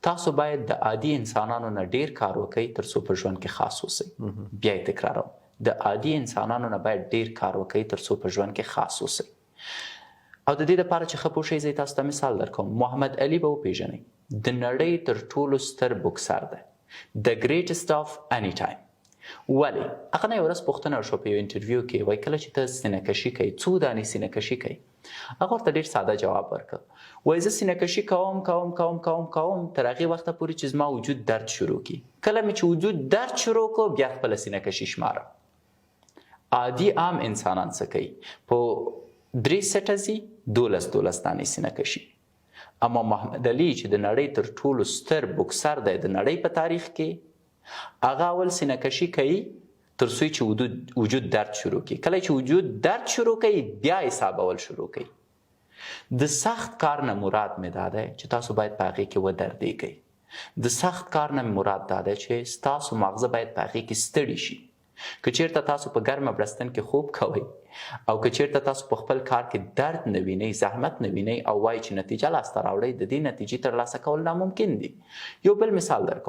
تاسو باید د عادي انسانانو نه ډیر کار وکړئ تر څو په ژوند کې خاص اوسئ. بیا یې تکراروم، د عادي انسانانو نه باید ډیر کار وکړئ تر څو په ژوند کې خاص اوسئ. او د دې لپاره چې ښه پوه شئ زه تاسو ته مثال درکوم. محمد علي به وپېژنئ، د نړۍ تر ټولو ستر بوکسر دی، د ګریټسټ اف اني ټایم. ولې؟ هغه نه یو ورځ پوښتنه وشوه په یو انټرویو کې، وایي کله چې ته سینه کشي کوئ څو دانې سینه کشي کوئ؟ هغه ورته ډېر ساده جواب ورکړ، وایي زه سینه کشي کوم تر هغې وخته پورې چې زما وجود درد شروع کړي. کله مې چې وجود درد شروع کړ بیا خپله سینه کشي شمارم. عادي عام انسانان څه کوي؟ په 3 سټه ځي 12 دانې سینه کشي. اما محمد علي چې د نړۍ تر ټولو ستر بوکسر دی د نړۍ په تاریخ کې، هغه اول سینه کشي کوي تر څو چې وجود درد شروع کړي. کله چې وجود درد شروع کوي بیا حسابول شروع کوي. د سخت کار نه مراد مې دا دی چې تاسو باید په هغې کې ودردېږئ. د سخت کار نه مراد دا دی چې ستاسو ماغزه باید په هغې کې ستړي شي. که چیرته تاسو په ګرمه بړستن کې خوب کوئ او که چیرته تاسو په خپل کار کې درد نه وینئ، زحمت نه وینئ او وایئ چې نتیجه لاسته راوړئ، د دې نتیجې ترلاسه کول ناممکن دي. یو بل مثال درکوم.